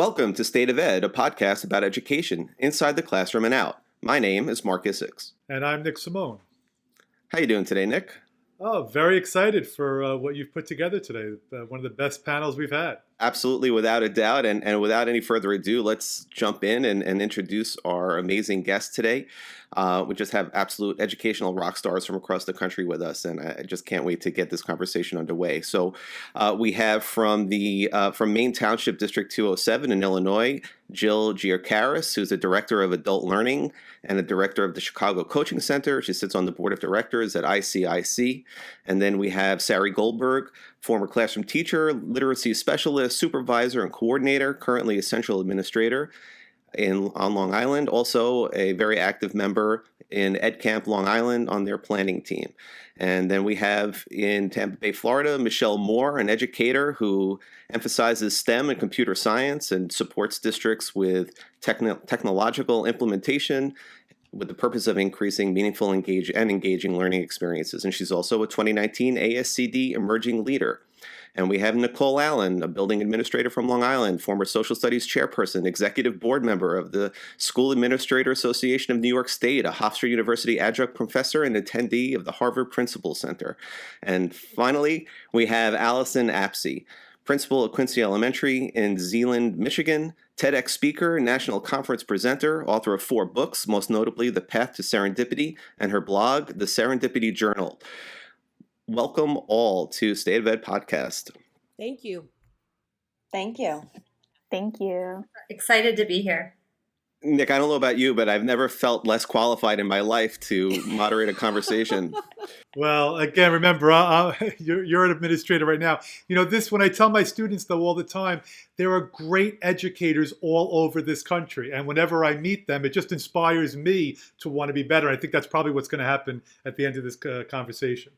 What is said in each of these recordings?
Welcome to State of Ed, a podcast about education, inside the classroom and out. My name is Marc. And I'm Nick Simone. How you doing today, Nick? Oh, very excited for what you've put together today. One of the best panels we've had. Absolutely, without a doubt. And without any further ado, let's jump in and introduce our amazing guest today. We just have absolute educational rock stars from across the country with us, and I just can't wait to get this conversation underway. So we have from Maine Township District 207 in Illinois, Jill Giarcaris, who's the Director of Adult Learning and the Director of the Chicago Coaching Center. She sits on the Board of Directors at ICIC. And then we have Sari Goldberg, former classroom teacher, literacy specialist, supervisor, and coordinator, currently a central administrator on Long Island, also a very active member in Ed Camp Long Island on their planning team. And then we have in Tampa Bay, Florida, Michelle Moore, an educator who emphasizes STEM and computer science and supports districts with technological implementation with the purpose of increasing meaningful engaging learning experiences. And she's also a 2019 ASCD Emerging Leader. And we have Nicole Allen, a building administrator from Long Island, former social studies chairperson, executive board member of the School Administrator Association of New York State, a Hofstra University adjunct professor and attendee of the Harvard Principal Center. And finally, we have Allison Apsey, principal at Quincy Elementary in Zeeland, Michigan, TEDx speaker, national conference presenter, author of 4 books, most notably The Path to Serendipity, and her blog, The Serendipity Journal. Welcome all to State of Ed podcast. Thank you. Thank you. Thank you. Excited to be here. Nick, I don't know about you, but I've never felt less qualified in my life to moderate a conversation. Well, again, remember, you're an administrator right now. You know, when I tell my students, though, all the time, there are great educators all over this country. And whenever I meet them, it just inspires me to want to be better. I think that's probably what's going to happen at the end of this conversation.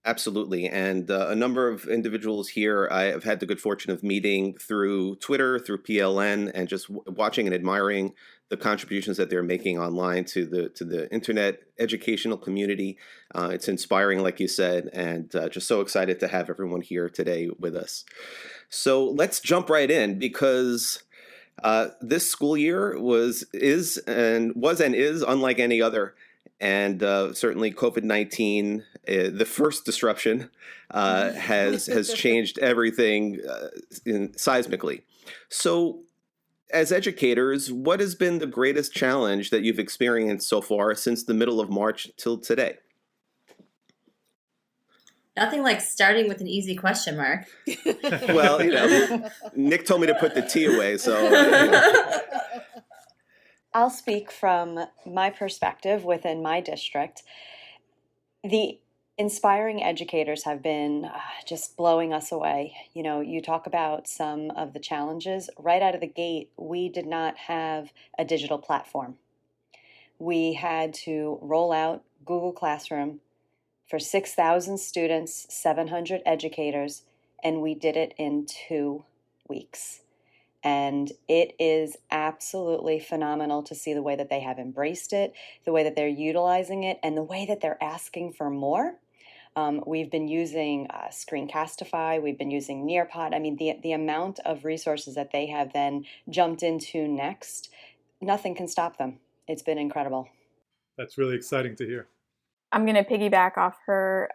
Absolutely. And a number of individuals here I have had the good fortune of meeting through Twitter, through PLN, and just watching and admiring the contributions that they're making online to the internet educational community. It's inspiring, like you said, and just so excited to have everyone here today with us. So let's jump right in, because this school year is unlike any other. And certainly COVID-19, the first disruption, has changed everything seismically. So as educators, what has been the greatest challenge that you've experienced so far since the middle of March till today? Nothing like starting with an easy question, Marc. Well, Nick told me to put the tea away, so... I'll speak from my perspective within my district. The inspiring educators have been just blowing us away. You know, you talk about some of the challenges. Right out of the gate, we did not have a digital platform. We had to roll out Google Classroom for 6,000 students, 700 educators, and we did it in 2 weeks. And it is absolutely phenomenal to see the way that they have embraced it, the way that they're utilizing it, and the way that they're asking for more. We've been using Screencastify, we've been using Nearpod. I mean, the amount of resources that they have then jumped into next, nothing can stop them. It's been incredible. That's really exciting to hear. I'm going to piggyback off her.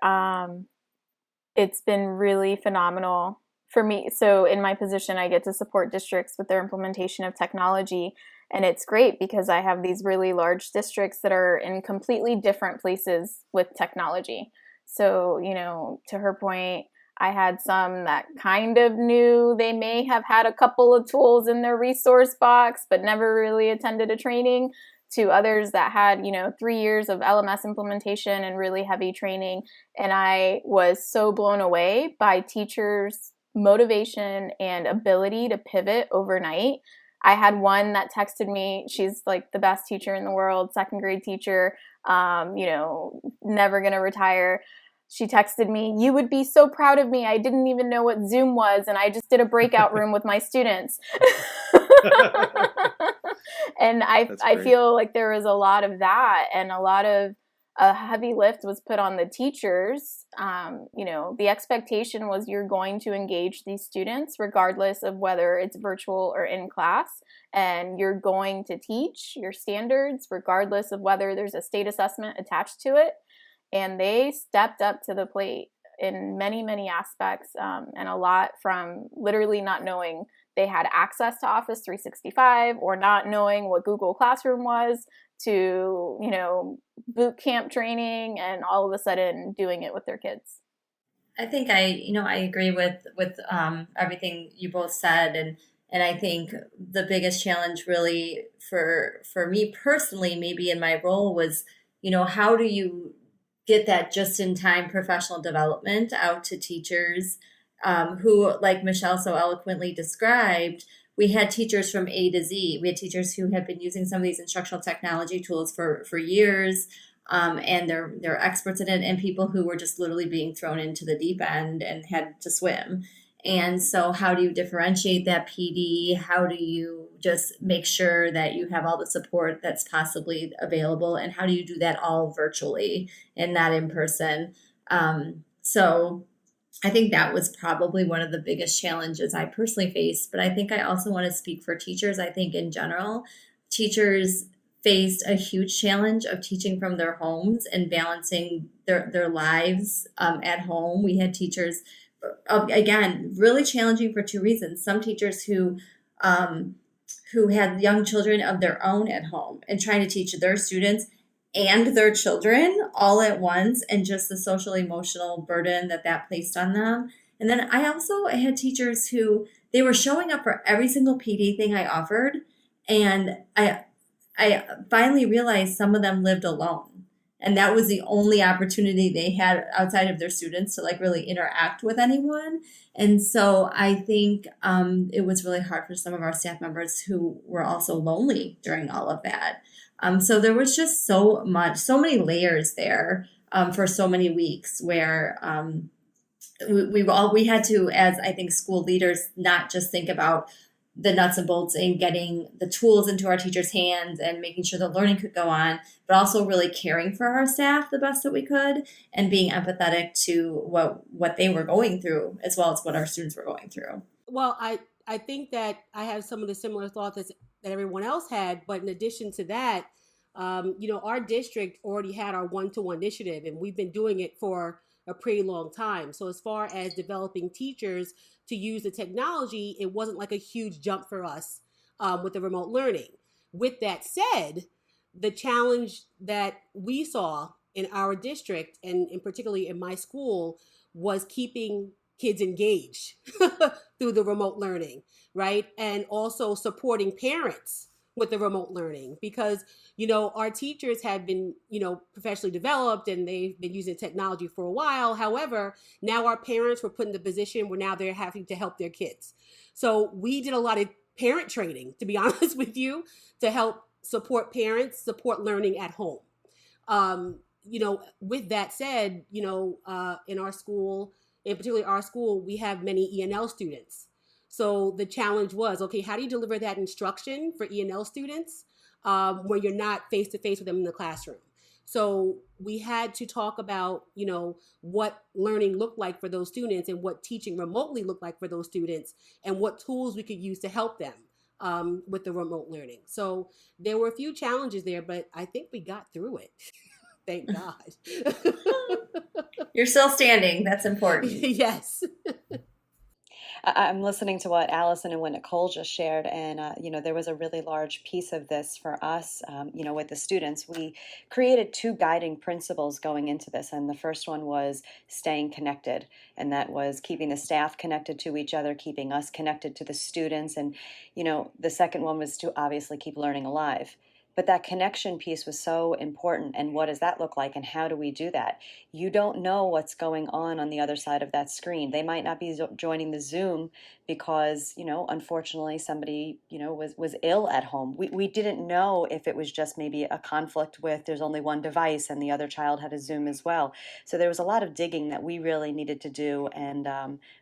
It's been really phenomenal for me. So in my position, I get to support districts with their implementation of technology. And it's great because I have these really large districts that are in completely different places with technology. So, you know, to her point, I had some that kind of knew they may have had a couple of tools in their resource box, but never really attended a training, to others that had, 3 years of LMS implementation and really heavy training. And I was so blown away by teachers' motivation and ability to pivot overnight. I had one that texted me. She's like the best teacher in the world, second grade teacher, never going to retire. She texted me, "You would be so proud of me. I didn't even know what Zoom was, and I just did a breakout room with my students." And I feel like there was a lot of that and a lot of a heavy lift was put on the teachers. The expectation was you're going to engage these students regardless of whether it's virtual or in class, and you're going to teach your standards regardless of whether there's a state assessment attached to it. And they stepped up to the plate in many, many aspects, and a lot from literally not knowing they had access to Office 365 or not knowing what Google Classroom was to, boot camp training, and all of a sudden doing it with their kids. I think I agree with everything you both said, and I think the biggest challenge really for me personally, maybe in my role, was how do you get that just in time professional development out to teachers who, like Michelle so eloquently described, we had teachers from A to Z. We had teachers who have been using some of these instructional technology tools for years, and they're experts in it, and people who were just literally being thrown into the deep end and had to swim. And so how do you differentiate that PD? How do you just make sure that you have all the support that's possibly available? And how do you do that all virtually and not in person? So I think that was probably one of the biggest challenges I personally faced. But I think I also want to speak for teachers. I think in general, teachers faced a huge challenge of teaching from their homes and balancing their lives at home. We had teachers, again, really challenging for two reasons. Some teachers who had young children of their own at home and trying to teach their students and their children all at once, and just the social emotional burden that placed on them. And then I had teachers who they were showing up for every single PD thing I offered, and I finally realized some of them lived alone, and that was the only opportunity they had outside of their students to really interact with anyone. And so I think it was really hard for some of our staff members who were also lonely during all of that. So there was just so many layers there for so many weeks where we had to, as I think school leaders, not just think about the nuts and bolts in getting the tools into our teachers' hands and making sure the learning could go on, but also really caring for our staff the best that we could and being empathetic to what they were going through as well as what our students were going through. Well, I think that I have some of the similar thoughts that everyone else had, but in addition to that, our district already had our one-to-one initiative, and we've been doing it for a pretty long time. So as far as developing teachers to use the technology, it wasn't like a huge jump for us with the remote learning. With that said, the challenge that we saw in our district, and particularly in my school, was keeping kids engaged through the remote learning, right? And also supporting parents with the remote learning, because our teachers have been professionally developed and they've been using technology for a while. However, now our parents were put in the position where now they're having to help their kids. So we did a lot of parent training, to be honest with you, to help support parents, support learning at home. With that said, in our school, and particularly our school, we have many ENL students. So the challenge was, okay, how do you deliver that instruction for ENL students where you're not face-to-face with them in the classroom? So we had to talk about, what learning looked like for those students and what teaching remotely looked like for those students and what tools we could use to help them with the remote learning. So there were a few challenges there, but I think we got through it. Thank God. You're still standing. That's important. Yes. I'm listening to what Allison and what Nicole just shared, and there was a really large piece of this for us. With the students, we created two guiding principles going into this, and the first one was staying connected, and that was keeping the staff connected to each other, keeping us connected to the students, and the second one was to obviously keep learning alive. But that connection piece was so important. And what does that look like? And how do we do that? You don't know what's going on the other side of that screen. They might not be joining the Zoom because, unfortunately somebody, was ill at home. We didn't know if it was just maybe a conflict with there's only one device and the other child had a Zoom as well. So there was a lot of digging that we really needed to do and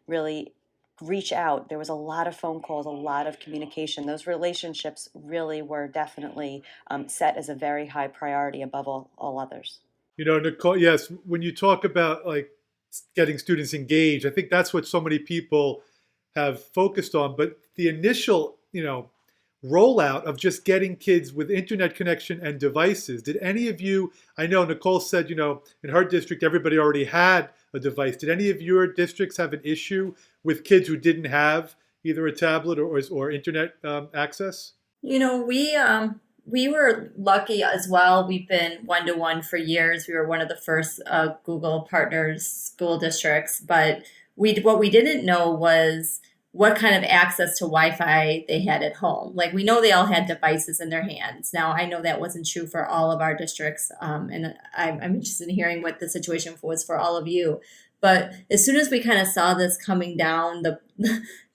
really reach out. There was a lot of phone calls, a lot of communication. Those relationships really were definitely set as a very high priority above all others. Nicole, yes, when you talk about like getting students engaged, I think that's what so many people have focused on. But the initial, rollout of just getting kids with internet connection and devices, did any of you, I know Nicole said, in her district, everybody already had a device. Did any of your districts have an issue with kids who didn't have either a tablet or internet access? We were lucky as well. We've been 1-to-1 for years. We were one of the first Google partners school districts, but what we didn't know was what kind of access to Wi-Fi they had at home. Like we know they all had devices in their hands. Now I know that wasn't true for all of our districts, and I'm interested in hearing what the situation was for all of you. But as soon as we kind of saw this coming down the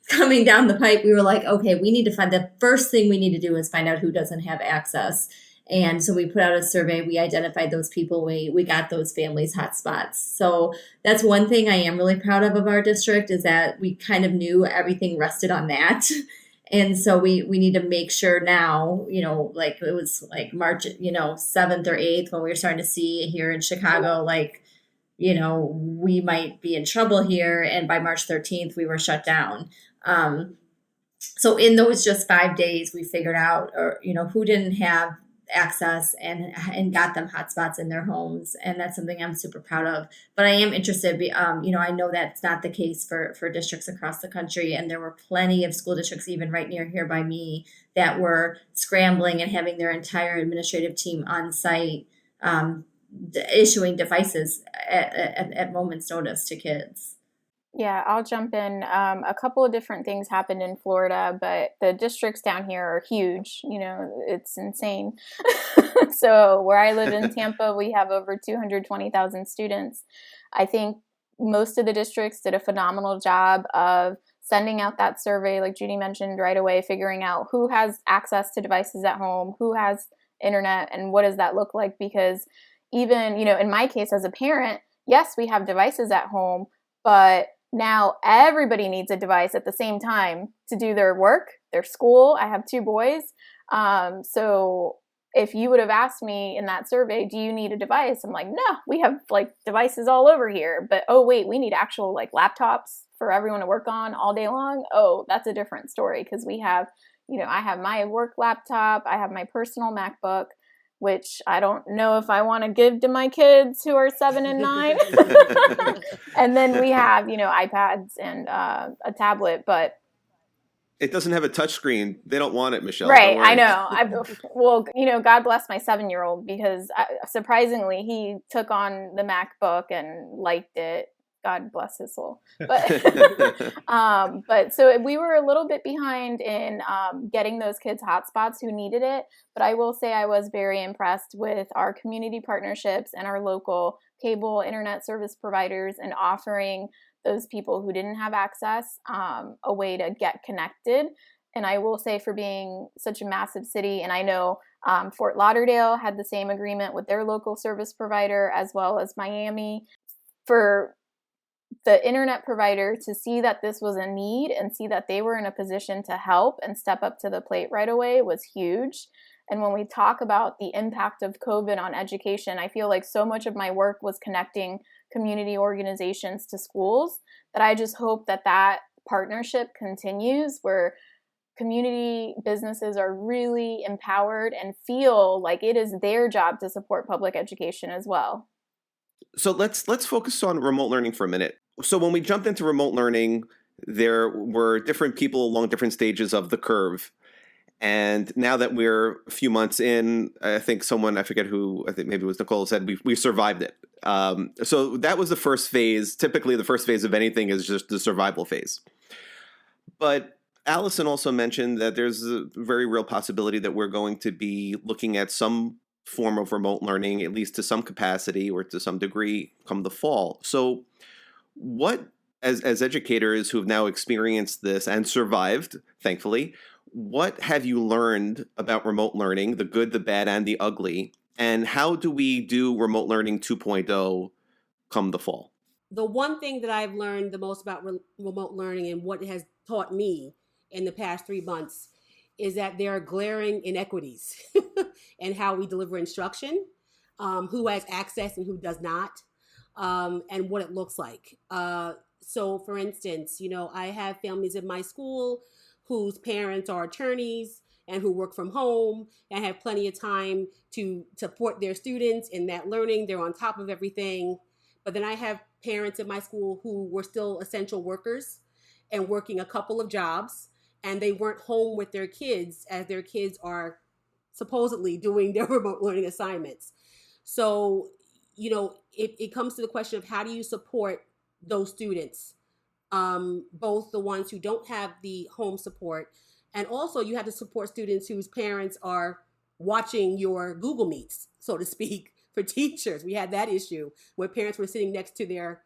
coming down the pipe, we were like, okay, we need to find the first thing we need to do is find out who doesn't have access. And so we put out a survey. We identified those people. We got those families hotspots. So that's one thing I am really proud of our district is that we kind of knew everything rested on that. And so we need to make sure now, like it was like March, 7th or 8th when we were starting to see here in Chicago, like, we might be in trouble here. And by March 13th, we were shut down. So in those just 5 days, we figured out, who didn't have access and got them hotspots in their homes. And that's something I'm super proud of. But I am interested, I know that's not the case for districts across the country. And there were plenty of school districts, even right near here by me, that were scrambling and having their entire administrative team on site, issuing devices at moment's notice to kids. Yeah, I'll jump in. A couple of different things happened in Florida, but the districts down here are huge. It's insane. So where I live in Tampa, we have over 220,000 students. I think most of the districts did a phenomenal job of sending out that survey, like Judy mentioned, right away, figuring out who has access to devices at home, who has internet, and what does that look like? Because even, in my case as a parent, yes, we have devices at home, but now everybody needs a device at the same time to do their work, their school. I have 2 boys. So if you would have asked me in that survey, do you need a device? I'm like, no, we have like devices all over here. But, oh, wait, we need actual like laptops for everyone to work on all day long. Oh, that's a different story because we have, I have my work laptop. I have my personal MacBook, which I don't know if I want to give to my kids who are 7 and 9. And then we have, iPads and a tablet, but it doesn't have a touch screen. They don't want it, Michelle. Right, I know. Well, God bless my 7-year-old because surprisingly, he took on the MacBook and liked it. God bless his soul. But so we were a little bit behind in getting those kids hotspots who needed it. But I will say I was very impressed with our community partnerships and our local cable internet service providers and offering those people who didn't have access a way to get connected. And I will say for being such a massive city, and I know Fort Lauderdale had the same agreement with their local service provider as well as Miami, for the internet provider to see that this was a need and see that they were in a position to help and step up to the plate right away was huge. And when we talk about the impact of COVID on education, I feel like so much of my work was connecting community organizations to schools that I just hope that that partnership continues where community businesses are really empowered and feel like it is their job to support public education as well. So let's focus on remote learning for a minute. So when we jumped into remote learning, there were different people along different stages of the curve. And now that we're a few months in, I think I forget who, I think maybe it was Nicole, said we survived it. So that was the first phase. Typically, the first phase of anything is just the survival phase. But Allison also mentioned that there's a very real possibility that we're going to be looking at some form of remote learning, at least to some capacity or to some degree, come the fall. So what, as educators who have now experienced this and survived, thankfully, what have you learned about remote learning, the good, the bad, and the ugly? And how do we do remote learning 2.0 come the fall? The one thing that I've learned the most about remote learning and what it has taught me in the past 3 months is that there are glaring inequities in how we deliver instruction. who has access and who does not, and what it looks like. So, for instance, I have families in my school whose parents are attorneys and who work from home and have plenty of time to support their students in that learning. They're on top of everything. But then I have parents in my school who were still essential workers and working a couple of jobs, and they weren't home with their kids as their kids are supposedly doing their remote learning assignments. So, it comes to the question of how do you support those students, both the ones who don't have the home support, and also you have to support students whose parents are watching your Google Meets, so to speak, for teachers. We had that issue where parents were sitting next to their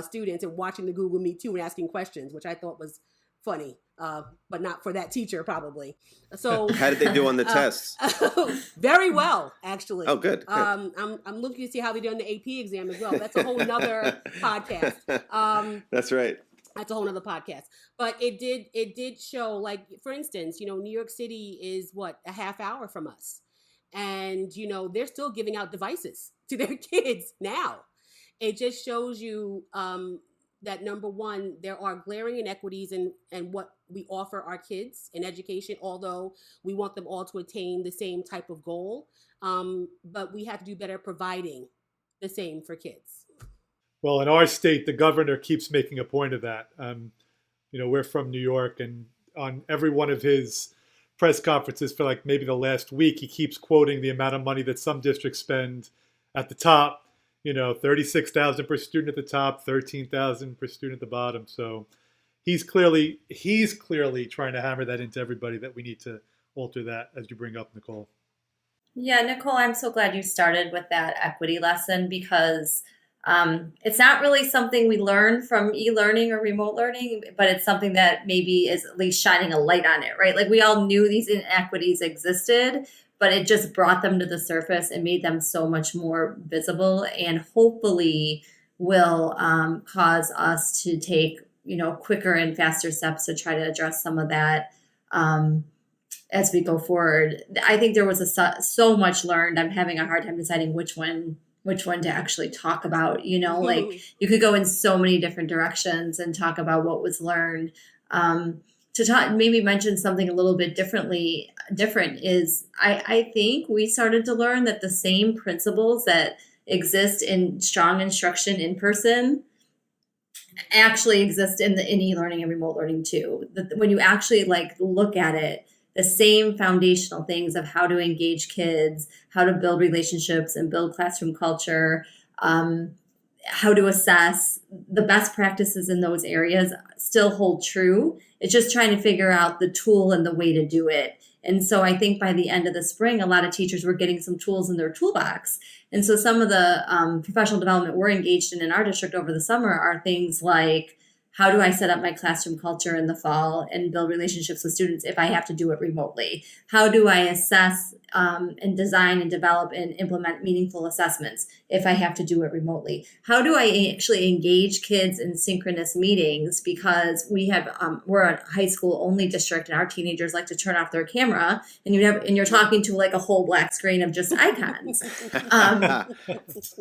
students and watching the Google Meet too and asking questions, which I thought was funny, but not for that teacher probably. So how did they do on the tests? Very well, actually. Oh, good. I'm looking to see how they do on the AP exam as well. That's a whole nother podcast. That's right. That's a whole nother podcast. But it did show, like, for instance, New York City is a half hour from us. And, they're still giving out devices to their kids now. It just shows you that, number one, there are glaring inequities in what we offer our kids in education, although we want them all to attain the same type of goal. But we have to do better providing the same for kids. Well, in our state, the governor keeps making a point of that. We're from New York, and on every one of his press conferences for like maybe the last week, he keeps quoting the amount of money that some districts spend at the top. $36,000 per student at the top, $13,000 per student at the bottom. So he's clearly trying to hammer that into everybody that we need to alter that, as you bring up, Nicole. Yeah, Nicole, I'm so glad you started with that equity lesson, because it's not really something we learn from e-learning or remote learning, but it's something that maybe is at least shining a light on it, right? Like, we all knew these inequities existed, but it just brought them to the surface and made them so much more visible, and hopefully will cause us to take, quicker and faster steps to try to address some of that as we go forward. I think there was so much learned. I'm having a hard time deciding which one to actually talk about. Like, you could go in so many different directions and talk about what was learned. To talk, maybe mention something a little bit different is I think we started to learn that the same principles that exist in strong instruction in person actually exist in e-learning and remote learning too. When you actually look at it, the same foundational things of how to engage kids, how to build relationships and build classroom culture, how to assess, the best practices in those areas still hold true. It's just trying to figure out the tool and the way to do it. And so I think by the end of the spring, a lot of teachers were getting some tools in their toolbox. And so some of the professional development we're engaged in our district over the summer are things like, how do I set up my classroom culture in the fall and build relationships with students if I have to do it remotely? How do I assess and design and develop and implement meaningful assessments if I have to do it remotely? How do I actually engage kids in synchronous meetings? Because we're a high school only district, and our teenagers like to turn off their camera, and you're talking to a whole black screen of just icons.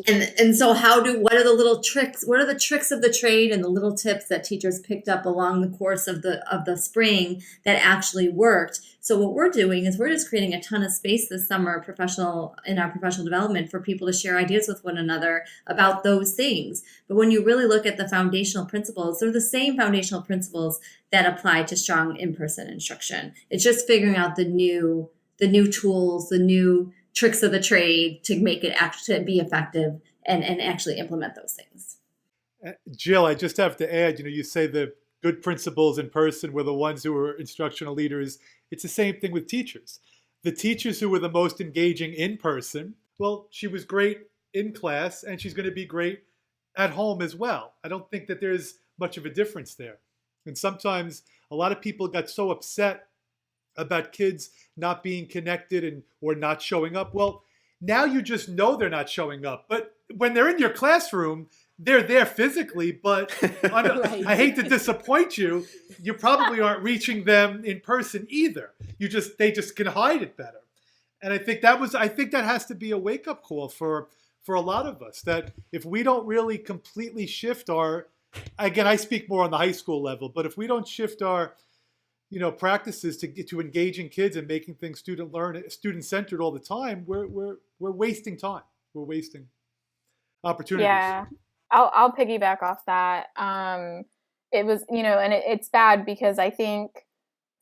And so what are the little tricks? What are the tricks of the trade and the little tips that teachers picked up along the course of the spring that actually worked? So what we're doing is we're just creating a ton of space this summer in our professional development for people to share ideas with one another about those things. But when you really look at the foundational principles, they're the same foundational principles that apply to strong in-person instruction. It's just figuring out the new tools, the new tricks of the trade to make it actually be effective and actually implement those things. Jill, I just have to add, you say the good principals in person were the ones who were instructional leaders. It's the same thing with teachers. The teachers who were the most engaging in person, well, she was great in class and she's going to be great at home as well. I don't think that there's much of a difference there. And sometimes a lot of people got so upset about kids not being connected or not showing up. Well, now you just know they're not showing up. But when they're in your classroom, they're there physically, but Right. I hate to disappoint you, you probably aren't reaching them in person either. They just can hide it better. And I think that has to be a wake up call for a lot of us, that if we don't really completely shift our, again, I speak more on the high school level, but if we don't shift our practices to get to engaging kids and making things student centered all the time, we're wasting time. We're wasting opportunities. Yeah, I'll piggyback off that. It was, and it's bad because I think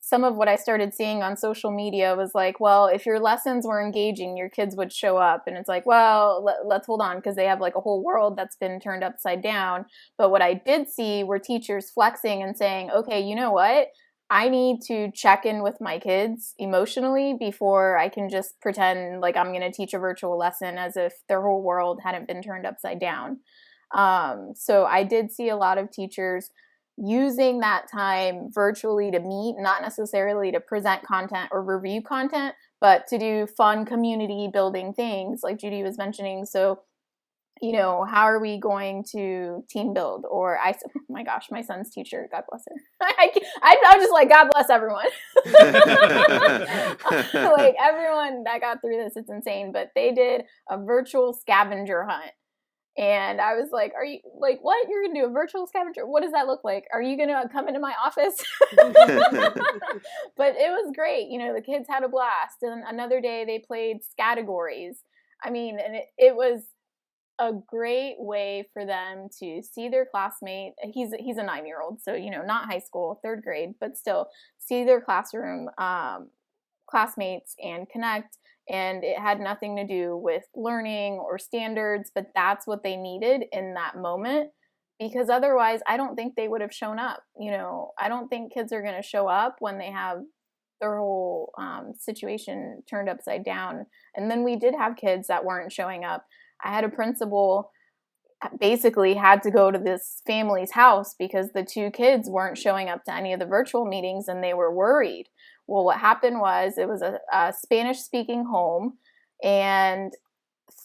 some of what I started seeing on social media was like, well, if your lessons were engaging, your kids would show up. And it's like, well, let's hold on, because they have like a whole world that's been turned upside down. But what I did see were teachers flexing and saying, okay, you know what? I need to check in with my kids emotionally before I can just pretend like I'm going to teach a virtual lesson as if their whole world hadn't been turned upside down. So I did see a lot of teachers using that time virtually to meet, not necessarily to present content or review content, but to do fun community building things like Judy was mentioning. So, how are we going to team build? Or oh my gosh, my son's teacher, God bless her. I'm just like, God bless everyone. Like everyone that got through this, it's insane. But they did a virtual scavenger hunt. And I was like, are you like, what? You're going to do a virtual scavenger? What does that look like? Are you going to come into my office? But it was great. The kids had a blast. And another day they played categories. I mean, and it was a great way for them to see their classmate. He's a 9-year-old, so, not high school, 3rd grade, but still see their classroom classmates and connect. And it had nothing to do with learning or standards, but that's what they needed in that moment, because otherwise I don't think they would have shown up. I don't think kids are going to show up when they have their whole situation turned upside down. And then we did have kids that weren't showing up. I had a principal basically had to go to this family's house because the 2 kids weren't showing up to any of the virtual meetings and they were worried. Well, what happened was it was a Spanish-speaking home, and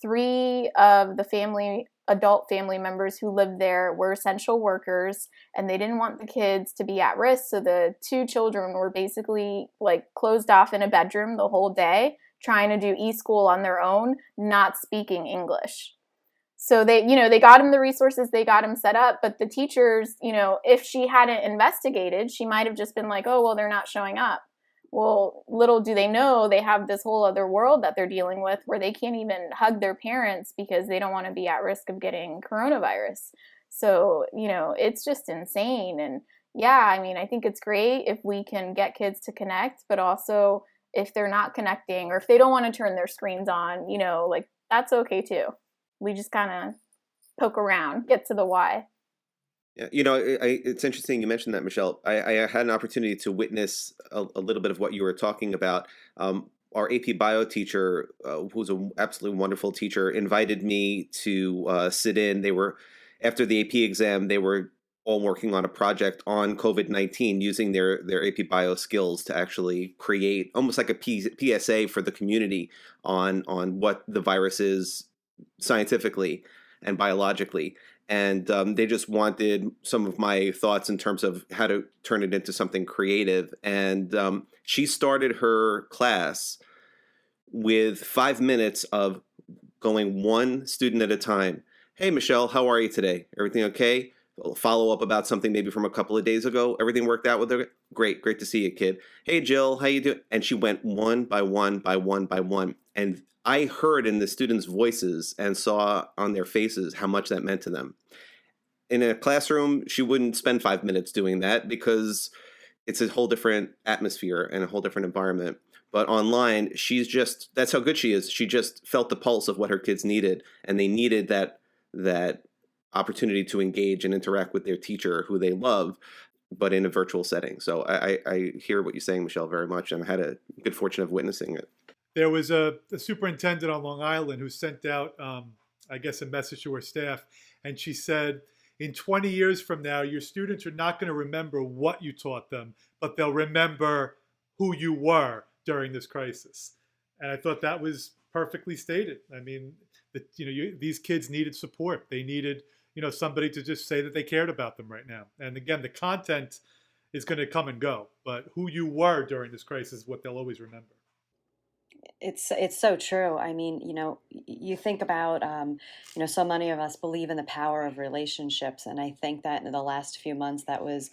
3 of the adult family members who lived there were essential workers, and they didn't want the kids to be at risk. So the 2 children were basically like closed off in a bedroom the whole day, trying to do e-school on their own, not speaking English. So they got him the resources, they got him set up, but the teachers, if she hadn't investigated, she might have just been like, oh, well, they're not showing up. Well, little do they know they have this whole other world that they're dealing with where they can't even hug their parents because they don't want to be at risk of getting coronavirus. So, it's just insane. And yeah, I mean, I think it's great if we can get kids to connect, but also if they're not connecting or if they don't want to turn their screens on, like that's okay too. We just kind of poke around, get to the why. Yeah, it's interesting you mentioned that, Michelle. I had an opportunity to witness a little bit of what you were talking about. Our AP Bio teacher, who's an absolutely wonderful teacher, invited me to sit in. After the AP exam, they were all working on a project on COVID-19 using their AP Bio skills to actually create almost like a PSA for the community on what the virus is scientifically and biologically. And they just wanted some of my thoughts in terms of how to turn it into something creative. And she started her class with 5 minutes of going one student at a time. Hey, Michelle, how are you today? Everything okay? Follow up about something maybe from a couple of days ago. Everything worked out with her? Great to see you, kid. Hey, Jill, how you doing? And she went one by one by one by one. And I heard in the students' voices and saw on their faces how much that meant to them. In a classroom, she wouldn't spend 5 minutes doing that because it's a whole different atmosphere and a whole different environment. But online, that's how good she is. She just felt the pulse of what her kids needed, and they needed that opportunity to engage and interact with their teacher who they love, but in a virtual setting. So I hear what you're saying, Michelle, very much, and I had a good fortune of witnessing it. There was a superintendent on Long Island who sent out, I guess, a message to her staff, and she said, in 20 years from now, your students are not going to remember what you taught them, but they'll remember who you were during this crisis. And I thought that was perfectly stated. I mean, these kids needed support. They needed, somebody to just say that they cared about them right now. And again, the content is going to come and go, but who you were during this crisis is what they'll always remember. It's so true. I mean, you think about, so many of us believe in the power of relationships, and I think that in the last few months that was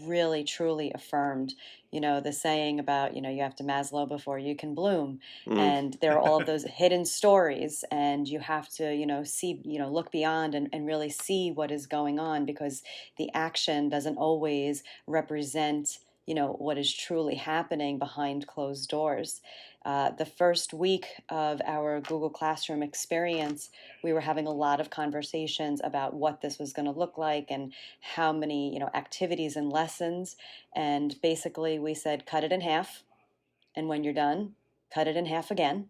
really truly affirmed. The saying about, you have to Maslow before you can bloom, Mm. and there are all of those hidden stories, and you have to, see, look beyond and really see what is going on, because the action doesn't always represent what is truly happening behind closed doors. The first week of our Google Classroom experience, we were having a lot of conversations about what this was going to look like and how many, activities and lessons. And basically we said, cut it in half. And when you're done, cut it in half again.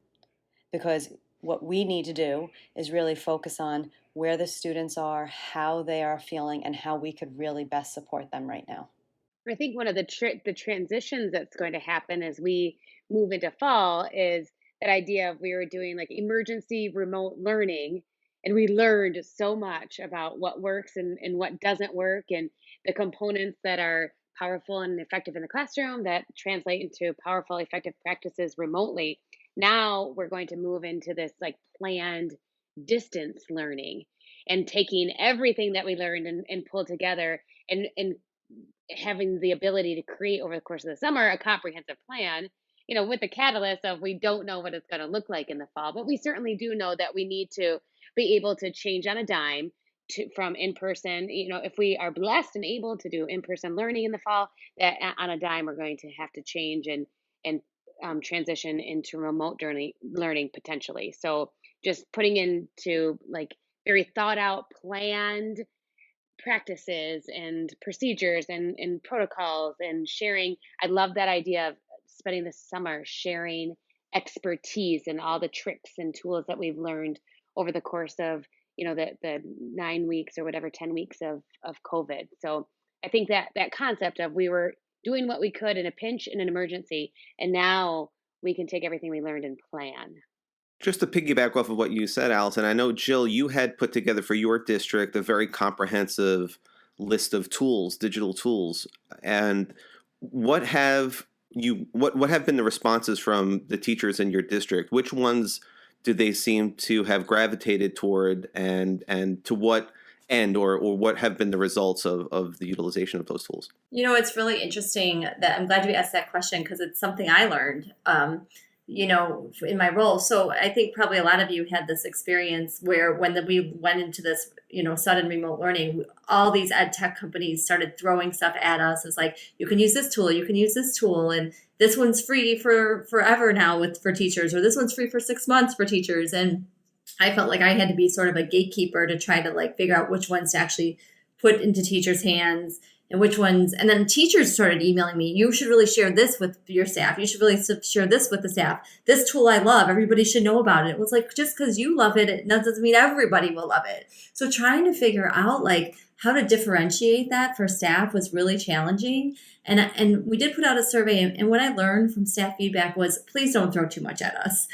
Because what we need to do is really focus on where the students are, how they are feeling, and how we could really best support them right now. I think one of the transitions that's going to happen as we move into fall is that idea of we were doing like emergency remote learning, and we learned so much about what works and what doesn't work, and the components that are powerful and effective in the classroom that translate into powerful effective practices remotely. Now we're going to move into this like planned distance learning, and taking everything that we learned and pull together, and having the ability to create over the course of the summer a comprehensive plan, with the catalyst of we don't know what it's going to look like in the fall, but we certainly do know that we need to be able to change on a dime from in person. If we are blessed and able to do in person learning in the fall, that on a dime we're going to have to change and transition into remote learning potentially. So just putting into like very thought out, planned practices and procedures and protocols and sharing. I love that idea of spending the summer sharing expertise and all the tricks and tools that we've learned over the course of the 9 weeks or whatever 10 weeks of COVID. So I think that concept of we were doing what we could in a pinch, in an emergency, and now we can take everything we learned and plan. Just to piggyback off of what you said, Allison, I know, Jill, you had put together for your district a very comprehensive list of tools, digital tools. And what have what have been the responses from the teachers in your district? Which ones do they seem to have gravitated toward, and to what end, or what have been the results of the utilization of those tools? It's really interesting that I'm glad you asked that question, because it's something I learned. In my role. So I think probably a lot of you had this experience where we went into this, sudden remote learning, all these ed tech companies started throwing stuff at us. It's like, you can use this tool, you can use this tool, and this one's free for forever now for teachers, or this one's free for 6 months for teachers. And I felt like I had to be sort of a gatekeeper to try to like figure out which ones to actually put into teachers' hands and which ones. And then teachers started emailing me, you should really share this with your staff. You should really share this with the staff. This tool I love. Everybody should know about it. It was like, just because you love it, it doesn't mean everybody will love it. So trying to figure out like how to differentiate that for staff was really challenging. And we did put out a survey. And what I learned from staff feedback was, please don't throw too much at us.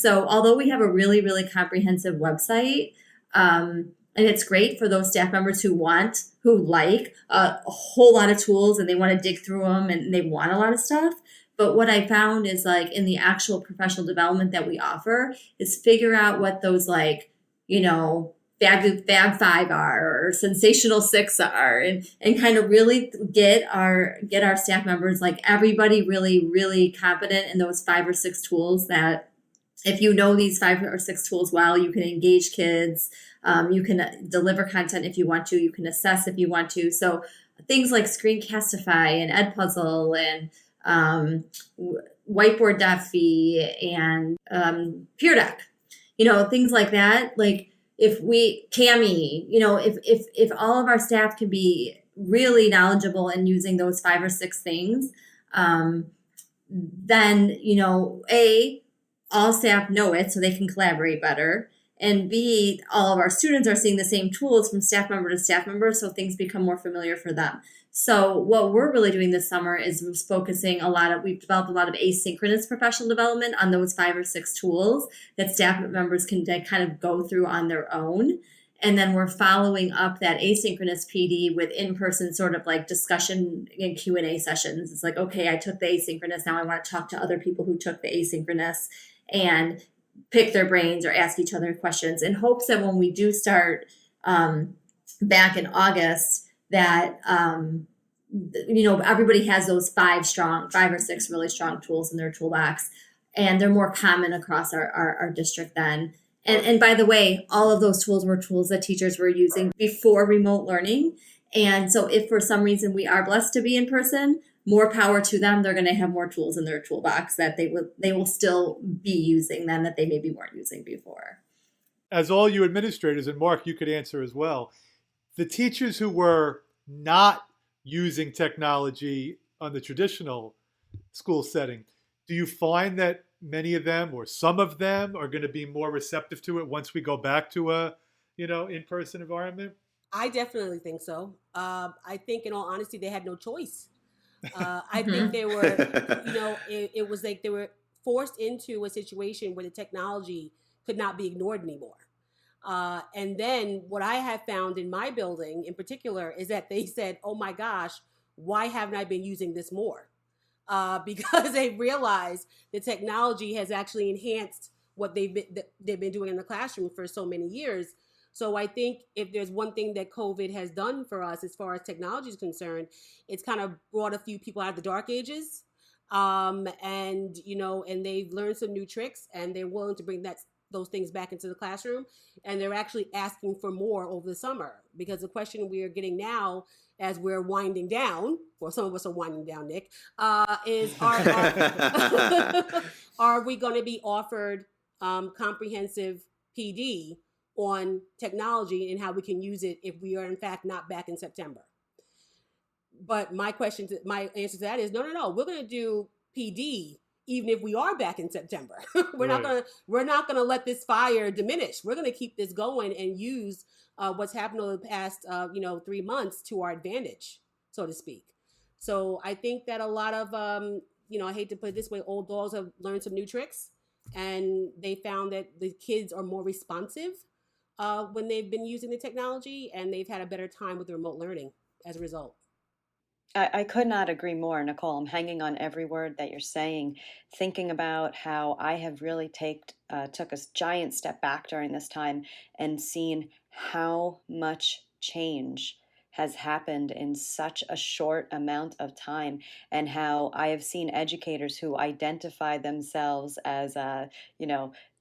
So although we have a really, really comprehensive website, and it's great for those staff members who like a whole lot of tools, and they want to dig through them, and they want a lot of stuff. But what I found is like in the actual professional development that we offer is figure out what those like, Fab 5 are, or Sensational 6 are, and kind of really get our staff members, like everybody really, really competent in those 5 or 6 tools that if you know these 5 or 6 tools well, you can engage kids. You can deliver content if you want to. You can assess if you want to. So things like Screencastify and Edpuzzle and Whiteboard and Peer Deck, things like that. Like if Cami, if all of our staff can be really knowledgeable in using those 5 or 6 things, then all staff know it so they can collaborate better. And B, all of our students are seeing the same tools from staff member to staff member, so things become more familiar for them. So what we're really doing this summer is we've developed a lot of asynchronous professional development on those 5 or 6 tools that staff members can kind of go through on their own. And then we're following up that asynchronous PD with in-person sort of like discussion and Q&A sessions. It's like, okay, I took the asynchronous. Now I want to talk to other people who took the asynchronous. and pick their brains or ask each other questions in hopes that when we do start back in August, that everybody has those five or six really strong tools in their toolbox, and they're more common across our district then. And by the way, all of those tools were tools that teachers were using before remote learning. And so if for some reason we are blessed to be in person, more power to them. They're going to have more tools in their toolbox that they will still be using then that they maybe weren't using before. As all you administrators, and Mark, you could answer as well, the teachers who were not using technology on the traditional school setting, do you find that many of them or some of them are going to be more receptive to it once we go back to a in-person environment? I definitely think so. I think, in all honesty, they had no choice. I think Mhm. they were, it was like they were forced into a situation where the technology could not be ignored anymore. And then what I have found in my building in particular is that they said, oh my gosh, why haven't I been using this more? Because they realized the technology has actually enhanced what they've been doing in the classroom for so many years. So I think if there's one thing that COVID has done for us as far as technology is concerned, it's kind of brought a few people out of the dark ages. And they've learned some new tricks and they're willing to bring those things back into the classroom. And they're actually asking for more over the summer, because the question we are getting now as we're winding down, or some of us are winding down, Nick, is are we going to be offered comprehensive PD on technology and how we can use it if we are in fact not back in September? But my answer to that is no. We're going to do PD even if we are back in September. We're not gonna let this fire diminish. We're gonna keep this going and use what's happened over the past 3 months to our advantage, so to speak. So I think that a lot of I hate to put it this way, old dogs have learned some new tricks, and they found that the kids are more responsive when they've been using the technology, and they've had a better time with the remote learning as a result. I could not agree more, Nicole. I'm hanging on every word that you're saying, thinking about how I have really took a giant step back during this time and seen how much change has happened in such a short amount of time, and how I have seen educators who identify themselves as,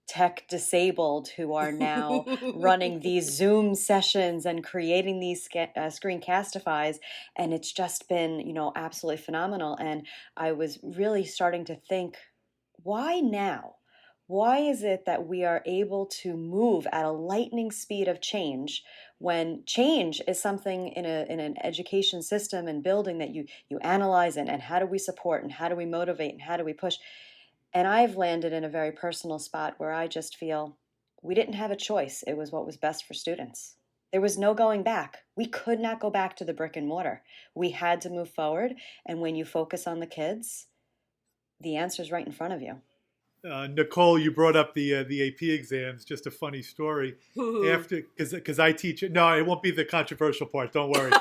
tech disabled, who are now running these Zoom sessions and creating these screencastifys, and it's just been, absolutely phenomenal. And I was really starting to think, why now? Why is it that we are able to move at a lightning speed of change, when change is something in an education system and building that you analyze, and how do we support, and how do we motivate, and how do we push? And I've landed in a very personal spot where I just feel we didn't have a choice. It was what was best for students. There was no going back. We could not go back to the brick and mortar. We had to move forward. And when you focus on the kids, the answer's right in front of you. Nicole, you brought up the AP exams. Just a funny story. After, because I teach it. No, it won't be the controversial part. Don't worry.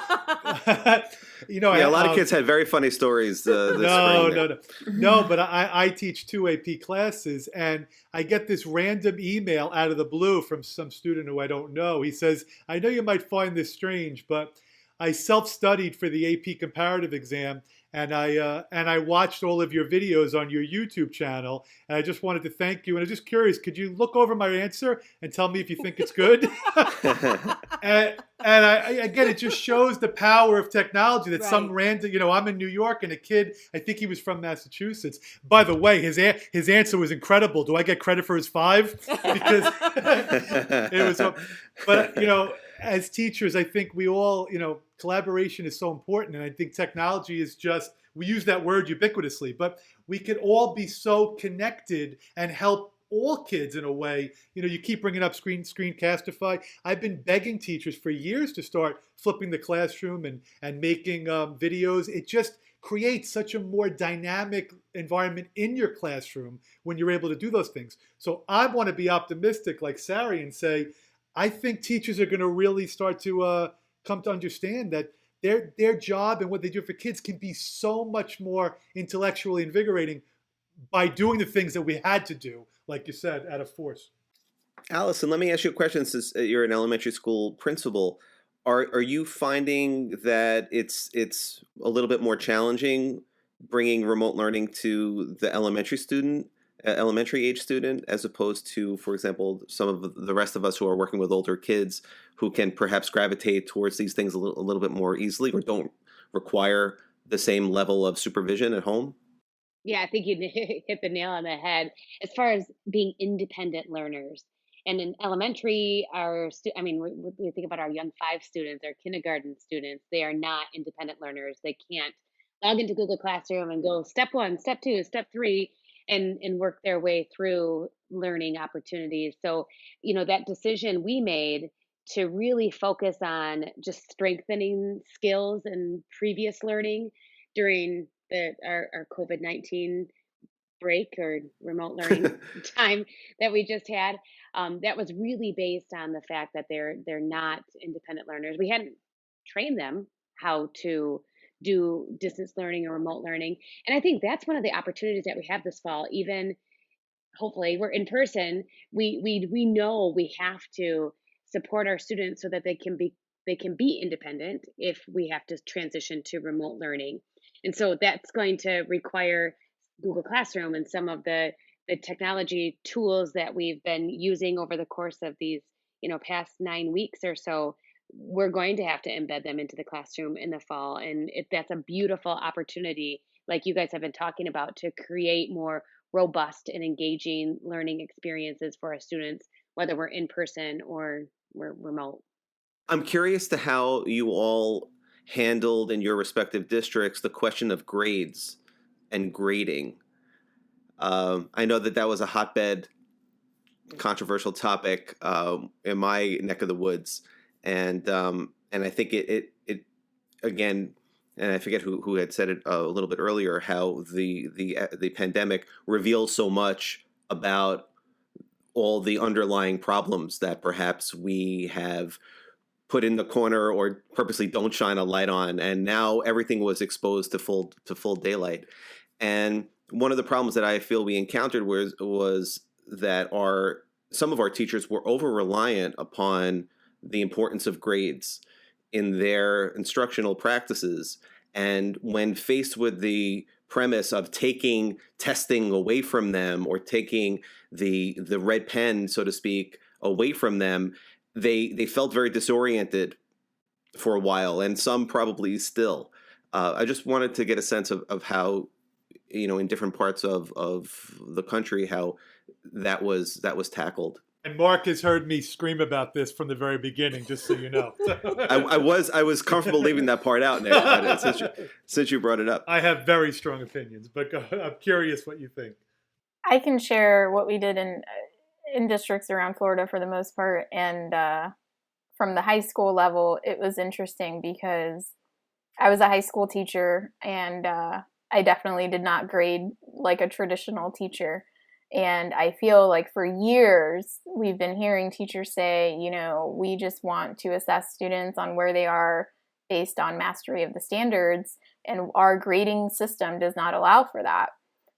A lot of kids had very funny stories this spring. No. But I teach 2 AP classes, and I get this random email out of the blue from some student who I don't know. He says, "I know you might find this strange, but I self-studied for the AP comparative exam, and I watched all of your videos on your YouTube channel, and I just wanted to thank you. And I'm just curious, could you look over my answer and tell me if you think it's good?" and again, it just shows the power of technology that some random, I'm in New York, and a kid, I think he was from Massachusetts. By the way, his answer was incredible. Do I get credit for his 5? Because it was, but as teachers, I think we all, collaboration is so important. And I think technology is just, we use that word ubiquitously, but we could all be so connected and help all kids in a way. You keep bringing up Screencastify. I've been begging teachers for years to start flipping the classroom and making videos. It just creates such a more dynamic environment in your classroom when you're able to do those things. So I want to be optimistic like Sari and say, I think teachers are going to really start to come to understand that their job and what they do for kids can be so much more intellectually invigorating by doing the things that we had to do, like you said, out of force. Allison, let me ask you a question since you're an elementary school principal. Are you finding that it's a little bit more challenging bringing remote learning to the elementary age student, as opposed to, for example, some of the rest of us who are working with older kids who can perhaps gravitate towards these things a little bit more easily or don't require the same level of supervision at home? Yeah, I think you hit the nail on the head as far as being independent learners. And in elementary, I mean, we think about our young five students, our kindergarten students, they are not independent learners. They can't log into Google Classroom and go step one, step two, step three, and work their way through learning opportunities. So, that decision we made to really focus on just strengthening skills and previous learning during our COVID-19 break or remote learning time that we just had, that was really based on the fact that they're not independent learners. We hadn't trained them how to do distance learning or remote learning, and I think that's one of the opportunities that we have this fall. Even hopefully we're in person, we know we have to support our students so that they can be independent if we have to transition to remote learning. And so that's going to require Google Classroom and some of the technology tools that we've been using over the course of these, past 9 weeks or so. We're going to have to embed them into the classroom in the fall, and that's a beautiful opportunity, like you guys have been talking about, to create more robust and engaging learning experiences for our students, whether we're in person or we're remote. I'm curious to how you all handled in your respective districts the question of grades and grading. I know that was a hotbed, controversial topic in my neck of the woods, and I think it again, and I forget who had said it a little bit earlier, how the pandemic reveals so much about all the underlying problems that perhaps we have put in the corner or purposely don't shine a light on, and now everything was exposed to full daylight. And one of the problems that I feel we encountered was that some of our teachers were over reliant upon the importance of grades in their instructional practices. And when faced with the premise of taking testing away from them or taking the red pen, so to speak, away from them, they felt very disoriented for a while, and some probably still. I just wanted to get a sense of how, in different parts of the country, how that was tackled. And Mark has heard me scream about this from the very beginning, just so you know. I was comfortable leaving that part out, Nick, but since you brought it up. I have very strong opinions, but I'm curious what you think. I can share what we did in districts around Florida for the most part, and from the high school level, it was interesting because I was a high school teacher, and I definitely did not grade like a traditional teacher. And I feel like for years, we've been hearing teachers say, we just want to assess students on where they are based on mastery of the standards, and our grading system does not allow for that.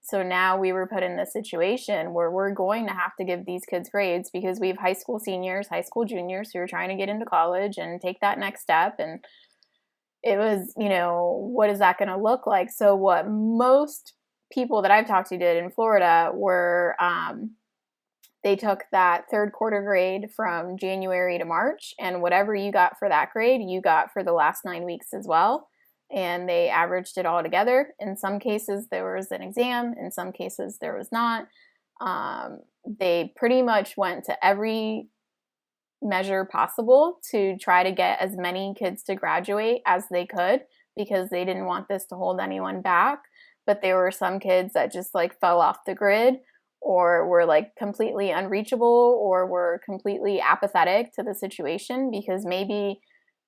So now we were put in this situation where we're going to have to give these kids grades because we have high school seniors, high school juniors who are trying to get into college and take that next step. And it was, what is that going to look like? So what most people that I've talked to did in Florida were they took that third quarter grade from January to March, and whatever you got for that grade, you got for the last 9 weeks as well. And they averaged it all together. In some cases, there was an exam. In some cases, there was not. They pretty much went to every measure possible to try to get as many kids to graduate as they could because they didn't want this to hold anyone back. But there were some kids that just fell off the grid or were completely unreachable or were completely apathetic to the situation because maybe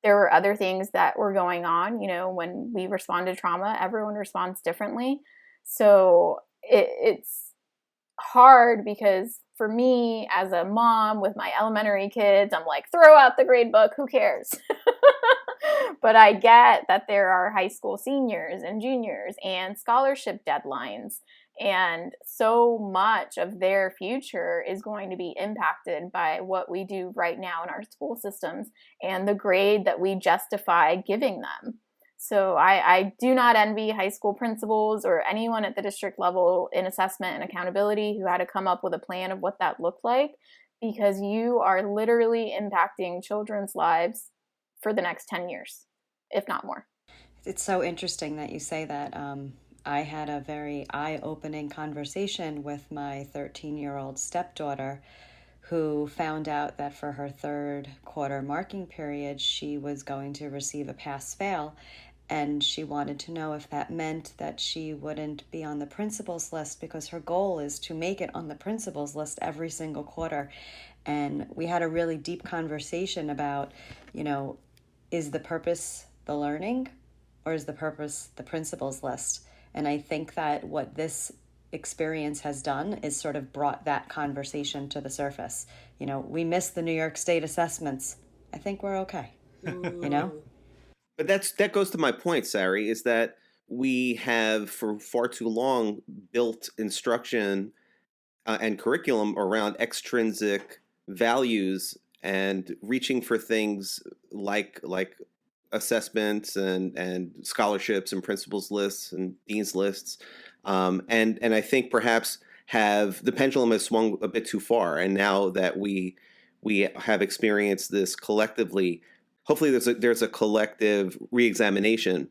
there were other things that were going on. When we respond to trauma, everyone responds differently. So it's hard because for me as a mom with my elementary kids, I'm like, throw out the grade book, who cares? But I get that there are high school seniors and juniors and scholarship deadlines. And so much of their future is going to be impacted by what we do right now in our school systems and the grade that we justify giving them. So I do not envy high school principals or anyone at the district level in assessment and accountability who had to come up with a plan of what that looked like, because you are literally impacting children's lives for the next 10 years, if not more. It's so interesting that you say that. I had a very eye-opening conversation with my 13-year-old stepdaughter who found out that for her third quarter marking period, she was going to receive a pass-fail. And she wanted to know if that meant that she wouldn't be on the principal's list, because her goal is to make it on the principal's list every single quarter. And we had a really deep conversation about, is the purpose the learning, or is the purpose the principal's list? And I think that what this experience has done is sort of brought that conversation to the surface. We missed the New York State assessments. I think we're okay, But that goes to my point, Sari, is that we have for far too long built instruction and curriculum around extrinsic values and reaching for things like assessments and scholarships and principals lists and dean's lists, and I think perhaps the pendulum has swung a bit too far, and now that we have experienced this collectively, hopefully there's a collective reexamination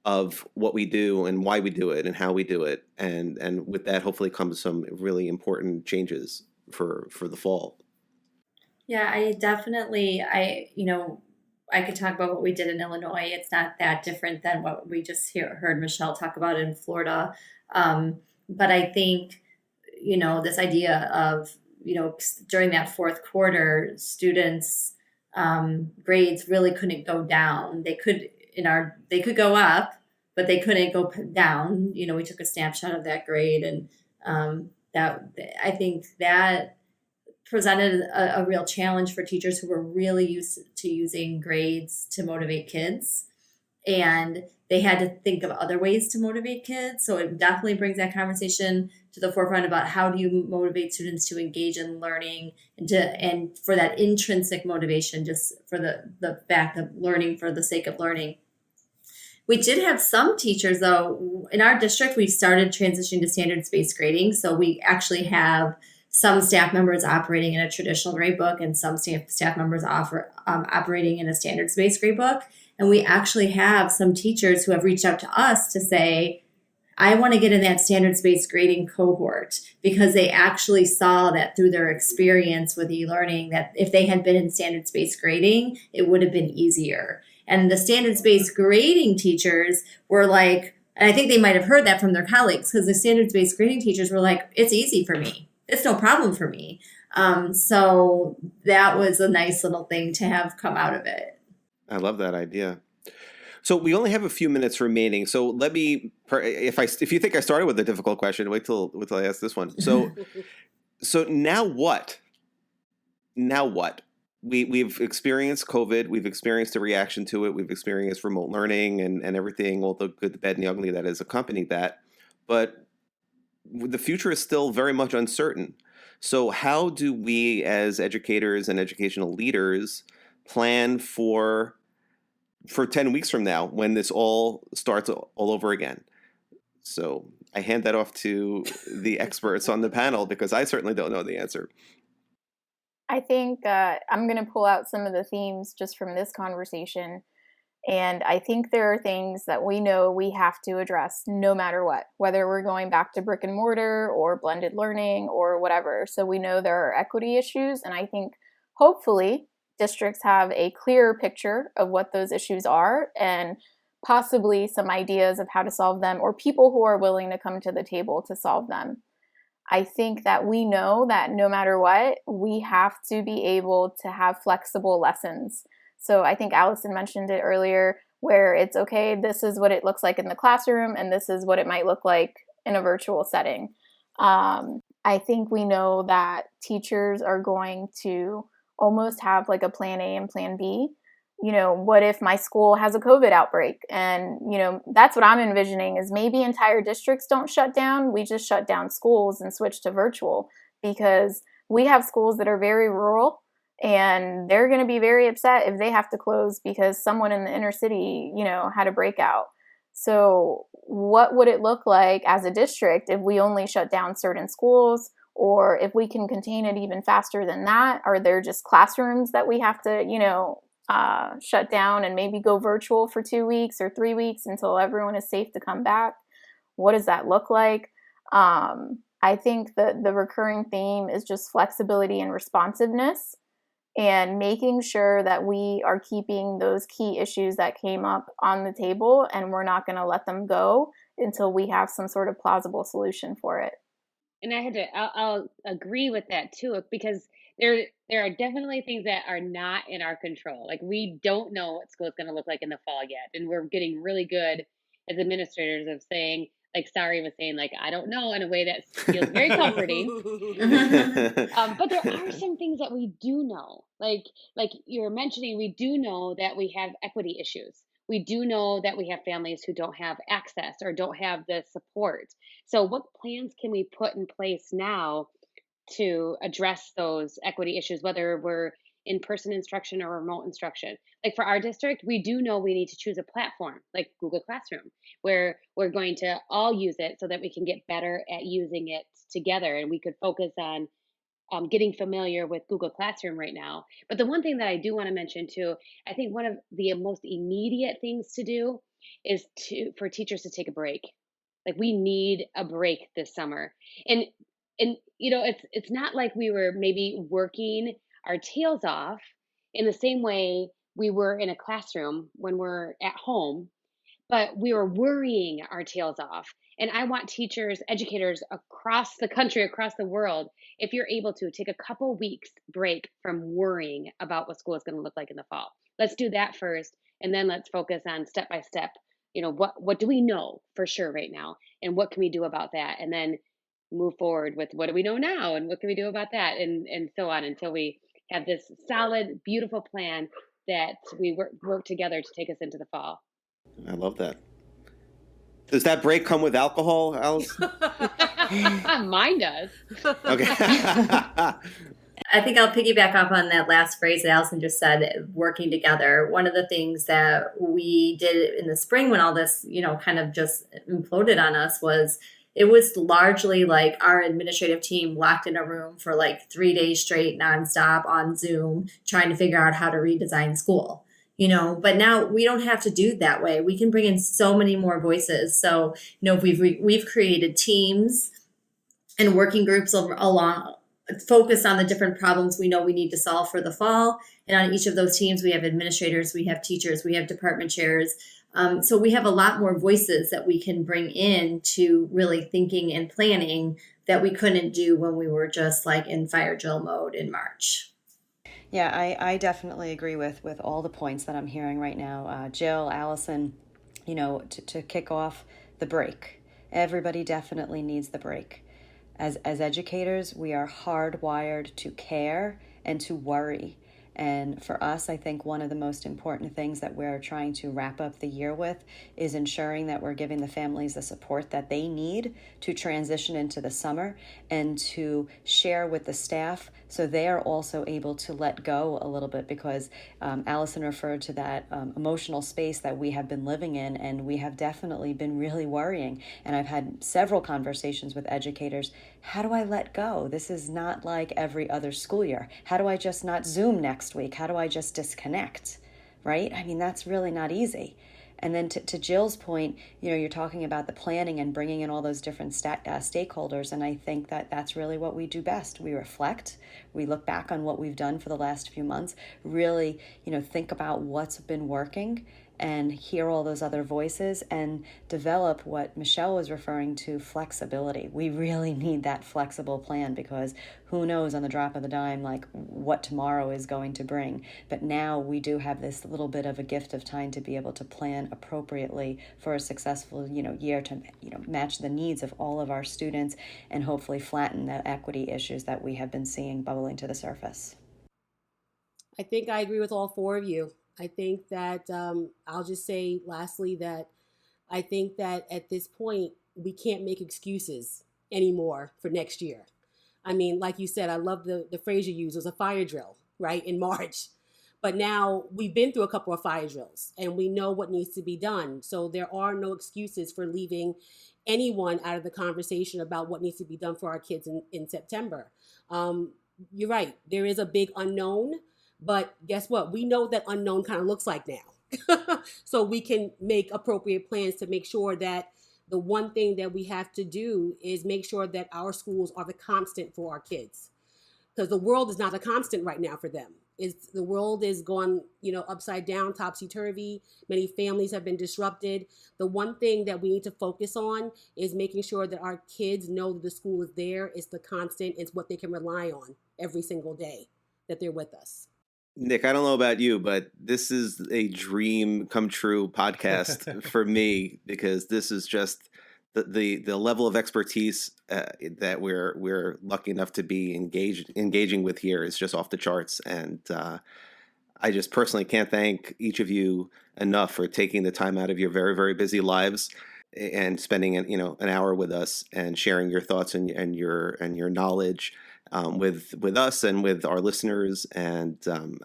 of what we do and why we do it and how we do it, and with that hopefully comes some really important changes for the fall. Yeah, I could talk about what we did in Illinois. It's not that different than what we just heard Michelle talk about in Florida. But I think, this idea of, during that fourth quarter, students' grades really couldn't go down. They could go up, but they couldn't go down. We took a snapshot of that grade, and I think that presented a real challenge for teachers who were really used to using grades to motivate kids. And they had to think of other ways to motivate kids. So it definitely brings that conversation to the forefront about how do you motivate students to engage in learning and for that intrinsic motivation, just for the fact of learning for the sake of learning. We did have some teachers, though. In our district, we started transitioning to standards-based grading. So we actually have some staff members operating in a traditional grade book and some staff members operating in a standards-based grade book. And we actually have some teachers who have reached out to us to say, I want to get in that standards-based grading cohort, because they actually saw that through their experience with e-learning, that if they had been in standards-based grading, it would have been easier. And the standards-based grading teachers were like, and I think they might have heard that from their colleagues, because the standards-based grading teachers were like, it's easy for me. It's no problem for me. So that was a nice little thing to have come out of it. I love that idea. So we only have a few minutes remaining. So let me, if you think I started with a difficult question, wait till I ask this one. So now what? Now what? We've experienced COVID. We've experienced a reaction to it. We've experienced remote learning and everything, all the good, the bad, and the ugly that has accompanied that. But the future is still very much uncertain. So how do we as educators and educational leaders plan for 10 weeks from now when this all starts all over again? So I hand that off to the experts on the panel, because I certainly don't know the answer. I think I'm going to pull out some of the themes just from this conversation. And I think there are things that we know we have to address no matter what, whether we're going back to brick and mortar or blended learning or whatever. So we know there are equity issues. And I think hopefully districts have a clearer picture of what those issues are and possibly some ideas of how to solve them, or people who are willing to come to the table to solve them. I think that we know that no matter what, we have to be able to have flexible lessons. So I think Allison mentioned it earlier, where it's okay, this is what it looks like in the classroom, and this is what it might look like in a virtual setting. I think we know that teachers are going to almost have like a plan A and plan B. what if my school has a COVID outbreak? And, that's what I'm envisioning is maybe entire districts don't shut down. We just shut down schools and switch to virtual, because we have schools that are very rural and they're going to be very upset if they have to close because someone in the inner city, had a breakout. So what would it look like as a district if we only shut down certain schools, or if we can contain it even faster than that? Are there just classrooms that we have to, shut down and maybe go virtual for 2 weeks or 3 weeks until everyone is safe to come back? What does that look like? I think that the recurring theme is just flexibility and responsiveness, and making sure that we are keeping those key issues that came up on the table, and we're not going to let them go until we have some sort of plausible solution for it. And I'll agree with that too, because there are definitely things that are not in our control. Like, we don't know what school is going to look like in the fall yet, and we're getting really good as administrators of saying, like Sari was saying, like, I don't know, in a way that feels very comforting. But there are some things that we do know, like you're mentioning. We do know that we have equity issues. We do know that we have families who don't have access or don't have the support. So what plans can we put in place now to address those equity issues, whether we're in-person instruction or remote instruction? Like, for our district, we do know we need to choose a platform like Google Classroom, where we're going to all use it so that we can get better at using it together. And we could focus on getting familiar with Google Classroom right now. But the one thing that I do want to mention too, I think one of the most immediate things to do is for teachers to take a break. Like, we need a break this summer. And it's not like we were maybe working our tails off in the same way we were in a classroom when we're at home, but we were worrying our tails off. And I want teachers, educators across the country, across the world, if you're able to take a couple weeks break from worrying about what school is going to look like in the fall. Let's do that first, and then let's focus on step by step. What do we know for sure right now, and what can we do about that? And then move forward with what do we know now, and what can we do about that, and so on, until we have this solid, beautiful plan that we work together to take us into the fall. I love that. Does that break come with alcohol, Alice? Mine does. Okay. I think I'll piggyback off on that last phrase that Allison just said, working together. One of the things that we did in the spring when all this, kind of just imploded on us was, it was largely like our administrative team locked in a room for like 3 days straight, nonstop on Zoom, trying to figure out how to redesign school. But now we don't have to do it that way. We can bring in so many more voices. So, we've created teams and working groups along, focused on the different problems we know we need to solve for the fall. And on each of those teams, we have administrators, we have teachers, we have department chairs. So we have a lot more voices that we can bring in to really thinking and planning that we couldn't do when we were just like in fire drill mode in March. Yeah, I definitely agree with all the points that I'm hearing right now. Jill, Allison, to kick off the break. Everybody definitely needs the break. As educators, we are hardwired to care and to worry. And for us, I think one of the most important things that we're trying to wrap up the year with is ensuring that we're giving the families the support that they need to transition into the summer, and to share with the staff so they are also able to let go a little bit, because Allison referred to that emotional space that we have been living in, and we have definitely been really worrying. And I've had several conversations with educators. How do I let go? This is not like every other school year. How do I just not Zoom next week? How do I just disconnect? Right? I mean, that's really not easy. And then to Jill's point, you're talking about the planning and bringing in all those different stakeholders. And I think that that's really what we do best. We reflect, we look back on what we've done for the last few months, really, think about what's been working, and hear all those other voices, and develop what Michelle was referring to, flexibility. We really need that flexible plan, because who knows on the drop of the dime, like what tomorrow is going to bring. But now we do have this little bit of a gift of time to be able to plan appropriately for a successful, year, to, match the needs of all of our students, and hopefully flatten the equity issues that we have been seeing bubbling to the surface. I think I agree with all four of you. I think that I'll just say lastly that I think that at this point, we can't make excuses anymore for next year. I mean, like you said, I love the phrase you used. It was a fire drill, right, in March. But now we've been through a couple of fire drills and we know what needs to be done. So there are no excuses for leaving anyone out of the conversation about what needs to be done for our kids in September. Um, you're right. There is a big unknown, but guess what? We know what that unknown kind of looks like now. So we can make appropriate plans to make sure that the one thing that we have to do is make sure that our schools are the constant for our kids, because the world is not a constant right now for them. It's, the world is gone, upside down, topsy turvy. Many families have been disrupted. The one thing that we need to focus on is making sure that our kids know that the school is there. It's the constant. It's what they can rely on every single day that they're with us. Nick, I don't know about you, but this is a dream come true podcast for me, because this is just the level of expertise that we're lucky enough to be engaging with here is just off the charts, and I just personally can't thank each of you enough for taking the time out of your very, very busy lives and spending an hour with us and sharing your thoughts and your knowledge with us and with our listeners. And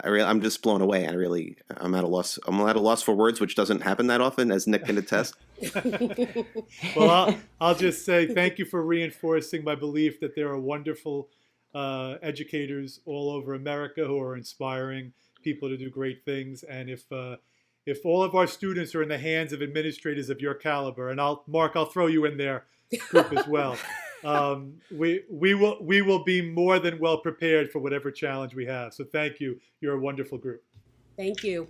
I'm just blown away. And I'm at a loss. I'm at a loss for words, which doesn't happen that often, as Nick can attest. Well, I'll just say thank you for reinforcing my belief that there are wonderful educators all over America who are inspiring people to do great things. And if all of our students are in the hands of administrators of your caliber, and Mark, I'll throw you in their group as well. We will be more than well prepared for whatever challenge we have. So thank you. You're a wonderful group. Thank you.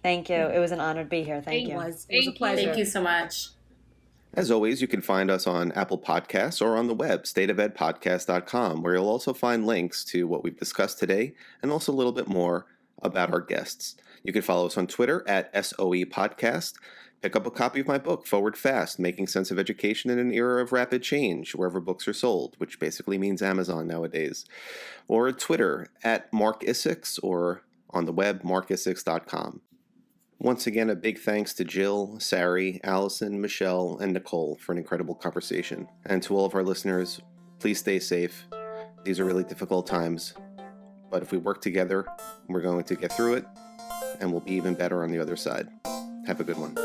Thank you. It was an honor to be here. Thank It you. was a pleasure. Thank you so much. As always, you can find us on Apple Podcasts or on the web, stateofedpodcast.com, where you'll also find links to what we've discussed today and also a little bit more about our guests. You can follow us on Twitter at SOE Podcast. Pick up a copy of my book, Forward Fast, Making Sense of Education in an Era of Rapid Change, wherever books are sold, which basically means Amazon nowadays. Or Twitter at Marc Isix, or on the web, marcisix.com. Once again, a big thanks to Jill, Sari, Allison, Michelle, and Nicole for an incredible conversation. And to all of our listeners, please stay safe. These are really difficult times, but if we work together, we're going to get through it, and we'll be even better on the other side. Have a good one.